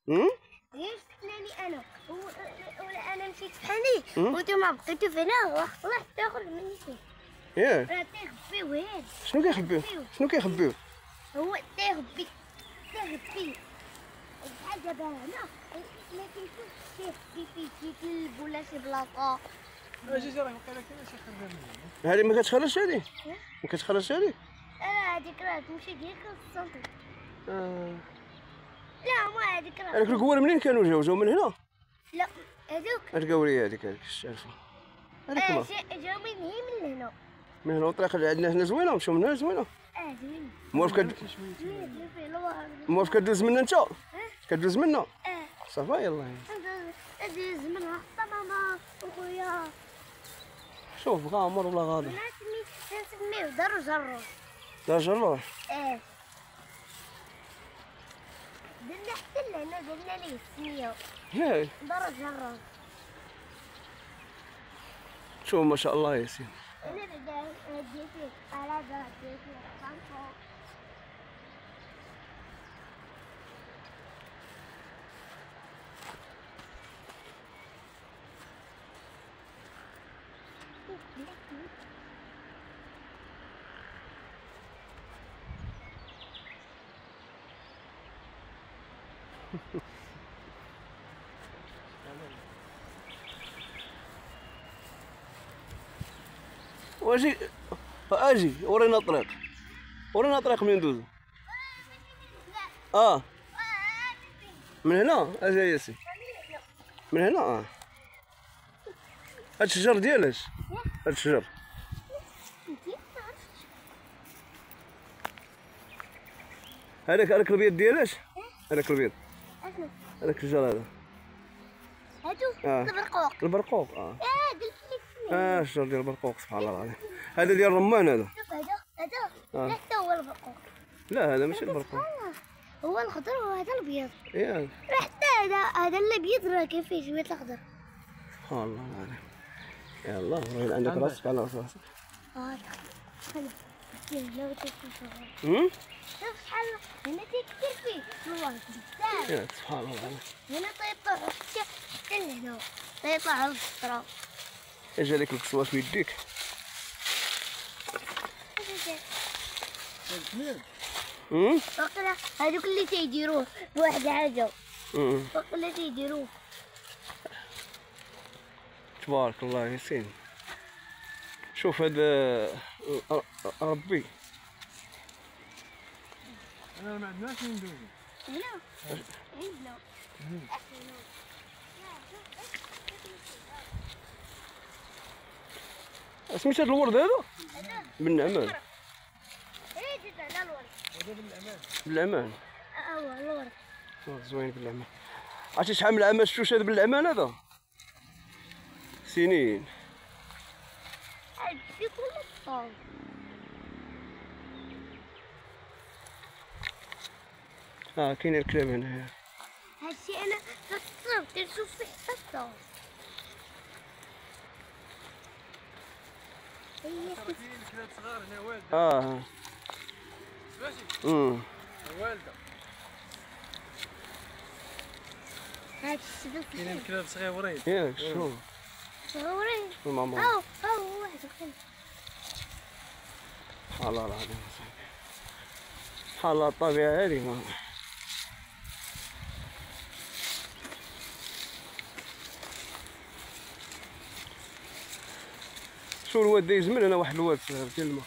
ليش تحناني انا ولا انا مشيت تحني وانتوما بقيتو فينا واحد تاخذ مني فيه ياك راه تيخبيو هاد شنو كيخبيو شنو كيخبيو هو تيخبي بحال دابا هنا ما كيشوفش تيخبي فيه شي كلب ولا شي بلاصه اجي راه وقيلا كاين شي خربه منها هذه ما كتخرجش هذه ما كتخرجش هذه هذيك راه تمشي ديك السنتر لا ما هذيك راه هذوك الكوار منين كانوا جاو من هنا لا هذوك القوريه هذيك الشارفه هذيك ما جاو من هنا من هنا الطريق اللي عندنا هنا زوينه مشاو من هنا زوينه زوين موافق موافق كدوز منا انت كدوز منا صافي يلاه ندوز منها حتى ماما وخويا شوف غامر ولا غادي نسميوه دار جرو دار جرو درنا حتى لهنا درنا ليه السميه ياك دار جرو شوف ما شاء الله يا سيدي انا بدي فيه على درجه فيه خمسه واجي اجي ورينا الطريق ورينا الطريق منين ندوزو من هنا اجي يا سي من هنا هاد الشجر ديالاش هاد الشجر هذاك البيض ديالاش هذاك البيض هذاك الشجر هذا هادو البرقوق البرقوق هذا الشجر ديال البرقوق سبحان الله العظيم هذا ديال الرمان هذا شوف هذا حتى هو البرقوق لا هذا ماشي البرقوق هو الخضر وهذا الابيض ياك حتى هذا الابيض راه كاين فيه شويه الاخضر سبحان الله العظيم يلا وين عندك راسك على راسك خلي لا تشوف شحال هنا كثير فيه والله بزاف ياك سبحان الله العظيم هنا طيطوع حتى لهنا طيطوع على الصفرا اجا لك الكسوات في يديك وقيلا هذوك اللي تيديروه بواحد الحاجه وقيلا تيديروه تبارك الله ياسين شوف هذا ربي انا ما عندناش من ندوزو هنا عندنا سميت هذا الورد هذا بالنعمان هذا الورد هذا بالامان بالامان هو الورد زوين بالامان عرفتي شحال من عام ما شفتوش هذا بالامان هذا سنين في كل الصوب كاين الكلاب هنايا هادشي انا في الصوب تنشوف فيه حتى الصوب كاين كلاب صغار هنا والده سمعتي والده هاد السبب كاين كلاب صغيورين ياك شوف صغيرين ماما هاو واحد وخير سبحان الله العظيم سبحان الله الطبيعة هذه ماما شو الواد دايز من هنا واحد الواد صغير ديال الماء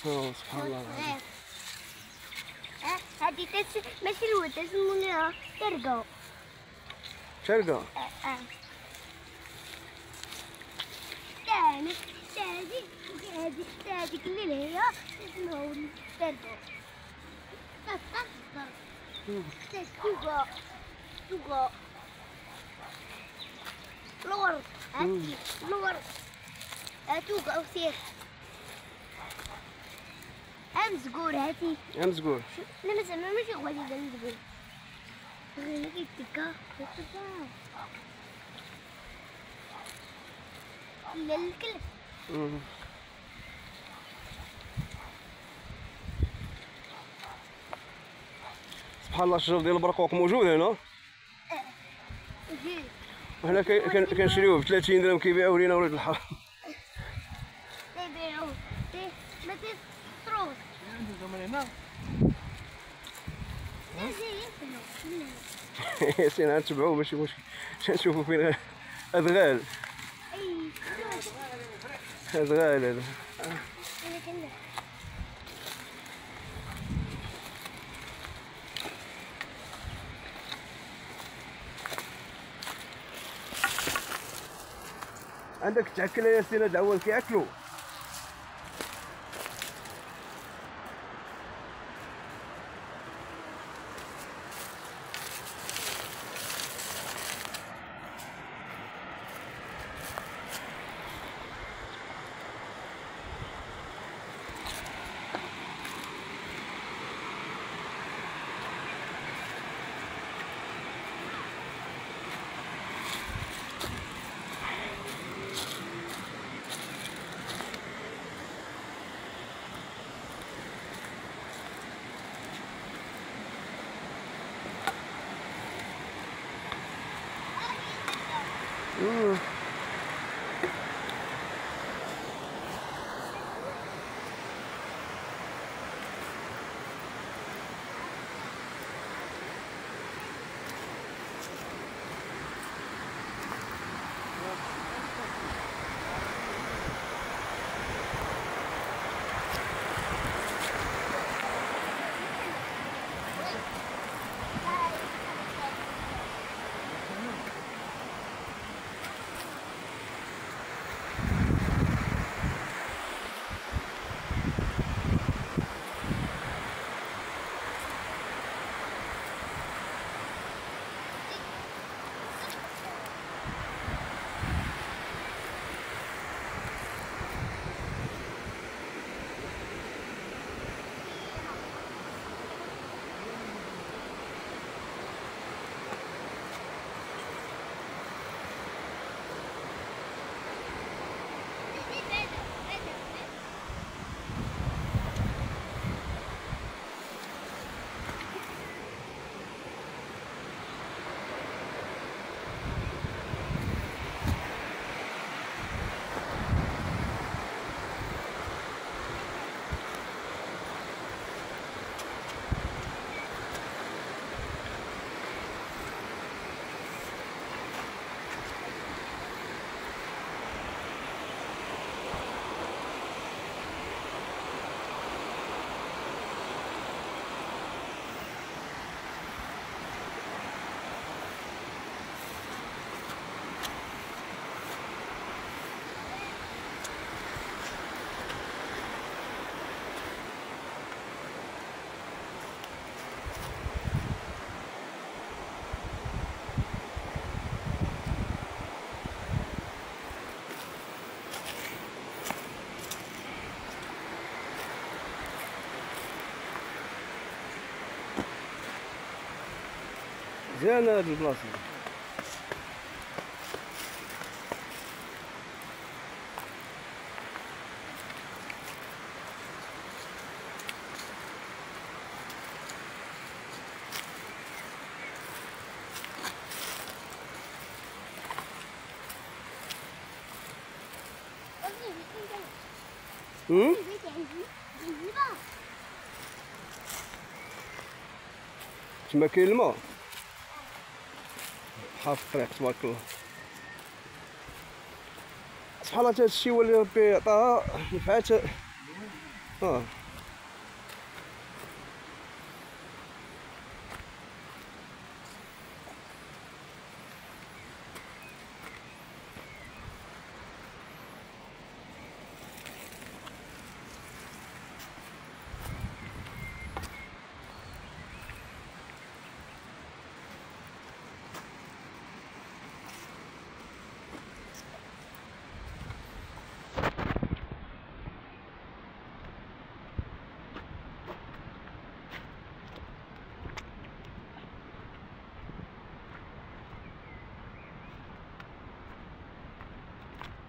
غير سبحان الله العظيم هادي ماشي الود اسمها ترقو شرقة هاديك اللي هي اسمها ترقو توقع توقع الورد هاتي الورد توقع وسير مزقور هاتي مزقور لا زعما ماشي غادي مزقور غير كيتكا لا الكلب بحال الشجر ديال البرقوق موجود هنا. وجيت وحنا كنشريوه ب 30 درهم كيبيعوه لينا ولاد الحرام. تيبيعوه ما تيفطروش. ندوزو من هنا. ياسين غنتبعوه ماشي مشكل، نشوفو فين أدغال. أدغال هذا. عندك تعكل ياسين هاد العوال كياكلو. مزيانة هاد البلاصة. تما كاين الماء بحال في الطريق تبارك الله. سبحان الله هذا الشيء هو اللي ربي عطاها نفعات.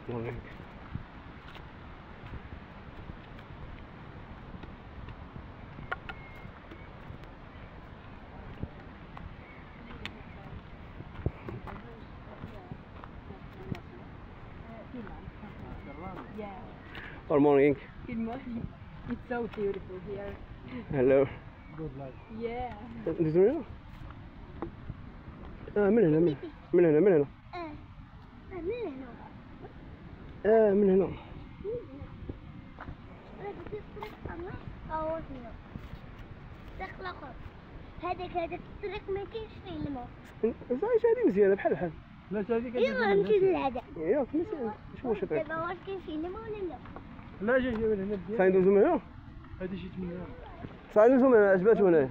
Morning. Good morning. Good morning. It's so beautiful here. Hello. Good luck. Yeah. ندوزو من هنا؟ من هنا من هنا من هنا. من هنا. من هنا. هذاك الطريق ما كاينش فيه الماء. صحيح هذه مزيانة بحال بحال. لا هذيك يلا نمشي لهذا. ياك مزيان. شنو واش طيب؟ دابا واش كاين فيه الماء ولا لا؟ لا جا من هنا بديا. صحيح ندوزو من هنا؟ هذه جيت من هنا. صحيح ندوزو من هنا عجباتو هنايا.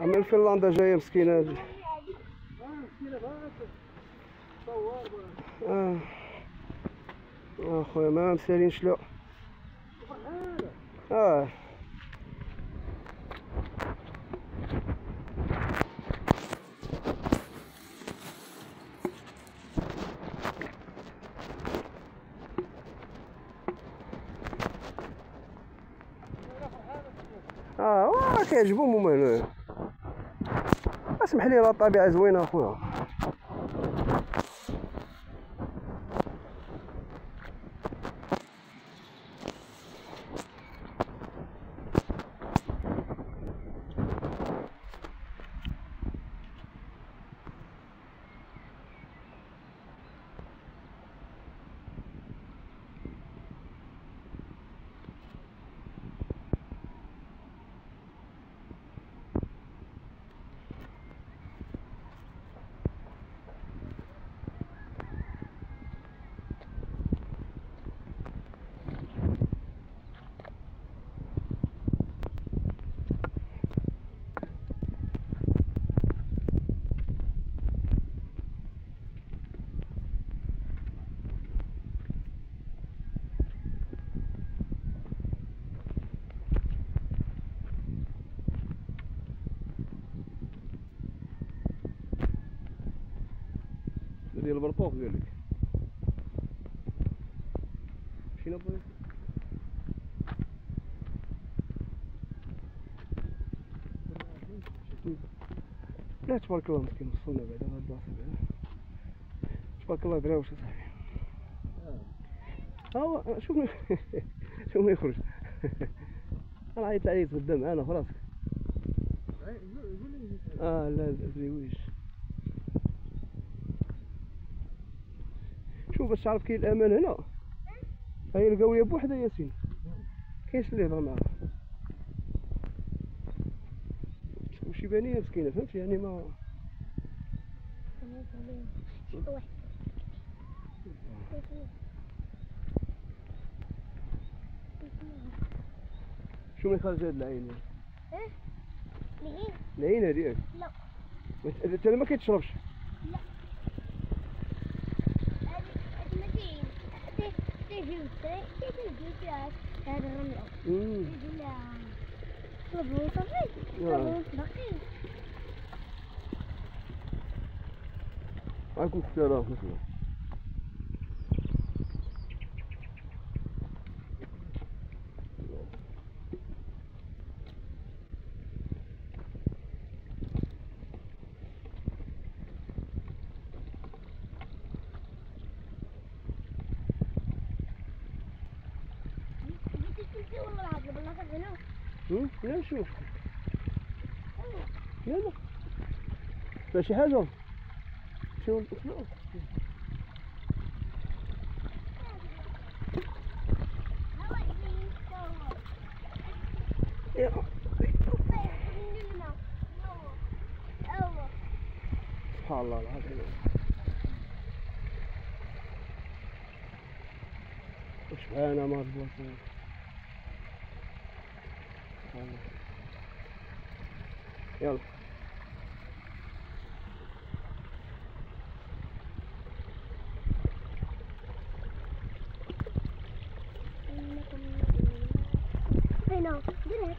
من فنلندا جاية مسكينة. مسكينة خويا ما مسالين شلو. كيعجبهم هما هنايا. اسمح لي راه الطبيعة زوينة اخويا. ديال البرطوق قالك مشينا بغيت لا تبارك الله مسكين وصلنا بعدا هاد البلاصه بعدا تبارك الله دراوش اصاحبي ها شوف شوف ما يخرج انا عيطت عليه تغدا معانا في راسك لا الزويش شوف باش تعرف كاين الامان هنا هاي القاويه بوحدها ياسين كاينش اللي يهضر معاها وشي بانيه مسكينه فهمت يعني ما شو من خارج هاد العين العين هذيك لا انت ما كيتشربش لا هذه ما فين تيجي هذا الرمل تيجي لا صبروا صافي صبروا باقي عليكم السلام مثلا لا شوف يلا فيها شي حاجة شو سبحان الله العظيم سبحان ما ربنا يلا هنا درك